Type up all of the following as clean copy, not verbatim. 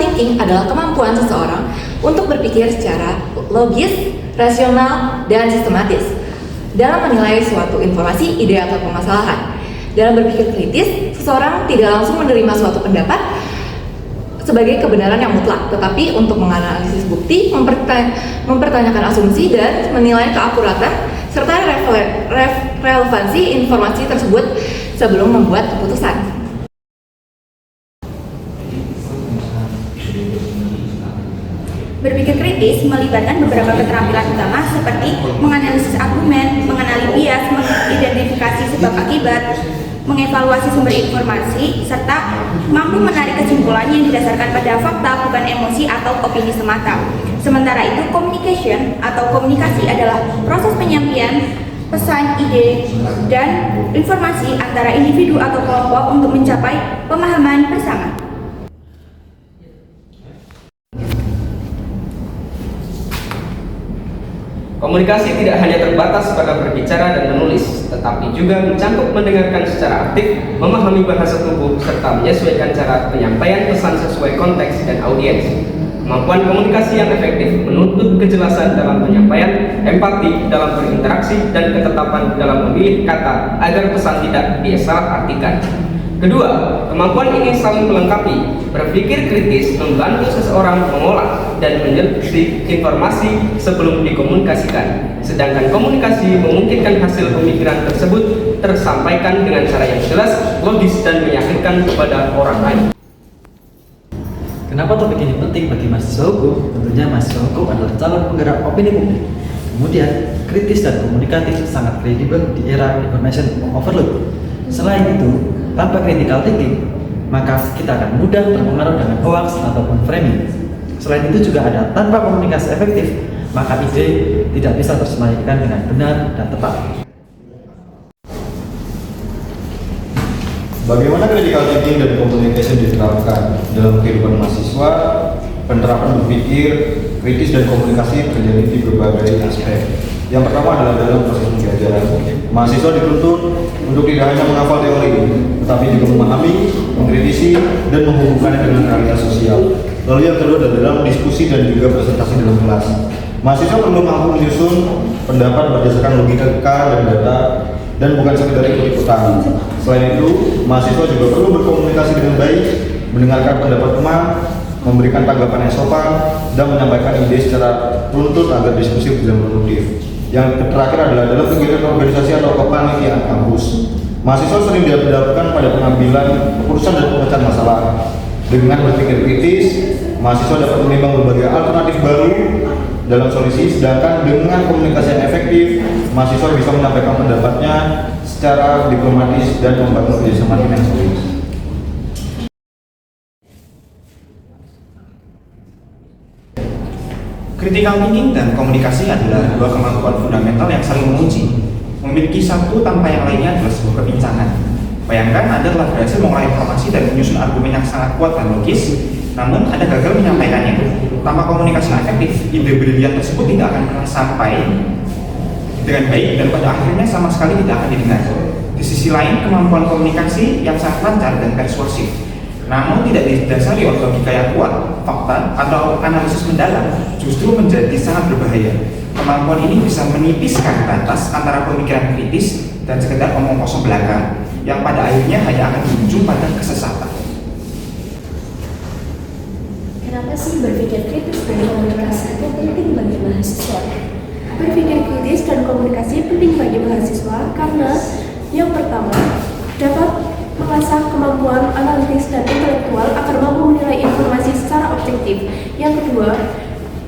thinking adalah kemampuan seseorang untuk berpikir secara logis, rasional, dan sistematis dalam menilai suatu informasi, ide, atau permasalahan. Dalam berpikir kritis, seseorang tidak langsung menerima suatu pendapat sebagai kebenaran yang mutlak, tetapi untuk menganalisis bukti, mempertanyakan asumsi, dan menilai keakuratan serta relevansi informasi tersebut sebelum membuat keputusan. Berpikir kritis melibatkan beberapa keterampilan utama seperti menganalisis argumen, mengenali bias, mengidentifikasi sebab akibat, mengevaluasi sumber informasi, serta mampu menarik kesimpulan yang didasarkan pada fakta, bukan emosi atau opini semata. Sementara itu, communication atau komunikasi adalah proses penyampaian pesan, ide, dan informasi antara individu atau kelompok untuk mencapai pemahaman bersama. Komunikasi tidak hanya terbatas pada berbicara dan menulis, tetapi juga mencakup mendengarkan secara aktif, memahami bahasa tubuh, serta menyesuaikan cara penyampaian pesan sesuai konteks dan audiens. Kemampuan komunikasi yang efektif menuntut kejelasan dalam penyampaian, empati dalam berinteraksi, dan ketetapan dalam memilih kata agar pesan tidak disalahartikan. Kedua, kemampuan ini saling melengkapi. Berpikir kritis membantu seseorang mengolah dan menyelidiki informasi sebelum dikomunikasikan. Sedangkan komunikasi memungkinkan hasil pemikiran tersebut tersampaikan dengan cara yang jelas, logis, dan meyakinkan kepada orang lain. Kenapa topik ini penting bagi mahasiswa hukum? Tentunya mahasiswa hukum adalah calon penggerak opini publik. Kemudian, kritis dan komunikatif sangat kredibel di era information overload. Selain itu, tanpa critical thinking, maka kita akan mudah terpengaruh dengan hoax ataupun framing. Selain itu juga ada tanpa komunikasi efektif, maka ide tidak bisa tersampaikan dengan benar dan tepat. Bagaimana critical thinking dan communication diterapkan dalam kehidupan mahasiswa? Penerapan berpikir kritis dan komunikasi terjadi di berbagai aspek. Yang pertama adalah dalam proses pembelajaran. Mahasiswa dituntut untuk tidak hanya menghafal teori, tetapi juga memahami, mengkritisi, dan menghubungkannya dengan realitas sosial. Lalu yang kedua adalah dalam diskusi dan juga presentasi dalam kelas. Mahasiswa perlu mampu menyusun pendapat berdasarkan logika dan data, dan bukan sekedar ikut-ikutan. Selain itu, mahasiswa juga perlu berkomunikasi dengan baik, mendengarkan pendapat teman, memberikan tanggapan yang sopan, dan menyampaikan ide secara runtut agar diskusi berjalan produktif. Yang terakhir adalah dalam kegiatan organisasi atau kepanitiaan kampus. Mahasiswa sering dihadapkan pada pengambilan keputusan dan pemecahan masalah. Dengan berpikir kritis, mahasiswa dapat menimbang berbagai alternatif baru dalam solusi, sedangkan dengan komunikasi yang efektif, mahasiswa bisa menyampaikan pendapatnya secara diplomatis dan membangun kerjasama tim yang solid. Critical thinking dan komunikasi adalah dua kemampuan fundamental yang saling menguji. Memiliki satu tanpa yang lainnya adalah sebuah kebincangan. Bayangkan Anda telah berhasil mengolah informasi dan menyusun argumen yang sangat kuat dan logis, namun Anda gagal menyampaikannya. Tanpa komunikasi yang efektif, ide brilian tersebut tidak akan pernah sampai dengan baik dan pada akhirnya sama sekali tidak akan didengar. Di sisi lain, kemampuan komunikasi yang sangat lancar dan persuasif, namun tidak didasari oleh logika yang kuat, fakta, atau analisis mendalam, justru menjadi sangat berbahaya. Kemampuan ini bisa menipiskan batas antara pemikiran kritis dan sekedar omong kosong belaka, yang pada akhirnya hanya akan berujung pada kesesatan. Kenapa sih berpikir kritis dan komunikasi itu penting bagi mahasiswa? Berpikir kritis dan komunikasi penting bagi mahasiswa karena yang pertama, dapat mengasah kemampuan analitis dan intelektual agar mampu menilai informasi secara objektif. Yang kedua,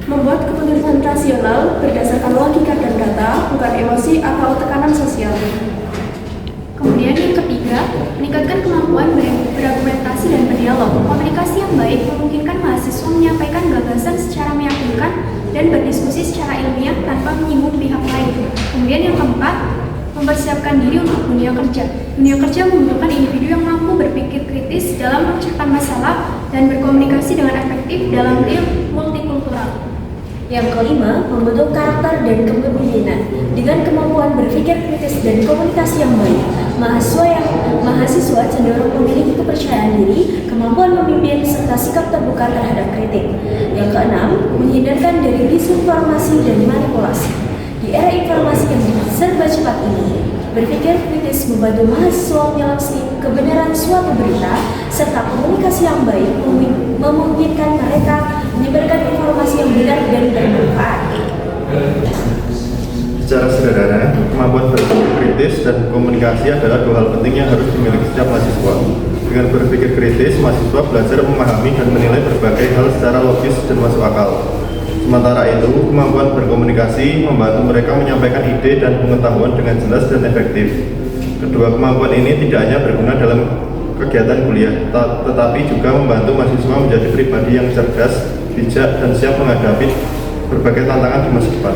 membuat keputusan rasional berdasarkan logika dan data, bukan emosi atau tekanan sosial. Kemudian yang ketiga, meningkatkan kemampuan berargumentasi dan berdialog. Komunikasi yang baik memungkinkan mahasiswa menyampaikan gagasan secara meyakinkan dan berdiskusi secara ilmiah tanpa menyinggung pihak lain. Kemudian yang keempat, mempersiapkan diri untuk dunia kerja. Dunia kerja membutuhkan individu yang mampu berpikir kritis dalam memecahkan masalah dan berkomunikasi dengan efektif dalam tim multikultural. Yang kelima, membentuk karakter dan kepemimpinan. Dengan kemampuan berpikir kritis dan komunikasi yang baik, Mahasiswa cenderung memiliki kepercayaan diri, kemampuan memimpin, serta sikap terbuka terhadap kritik. Yang keenam, menghindarkan dari disinformasi dan manipulasi. Di era informasi yang serba cepat ini, berpikir kritis membantu mahasiswa menyeleksi kebenaran suatu berita, serta komunikasi yang baik memungkinkan mereka menyebarkan informasi yang benar dan bermanfaat. Secara sederhana, kemampuan berpikir kritis dan komunikasi adalah dua hal penting yang harus dimiliki setiap mahasiswa. Dengan berpikir kritis, mahasiswa belajar memahami dan menilai berbagai hal secara logis dan masuk akal. Sementara itu, kemampuan berkomunikasi membantu mereka menyampaikan ide dan pengetahuan dengan jelas dan efektif. Kedua kemampuan ini tidak hanya berguna dalam kegiatan kuliah, tetapi juga membantu mahasiswa menjadi pribadi yang cerdas, bijak, dan siap menghadapi berbagai tantangan di masa depan.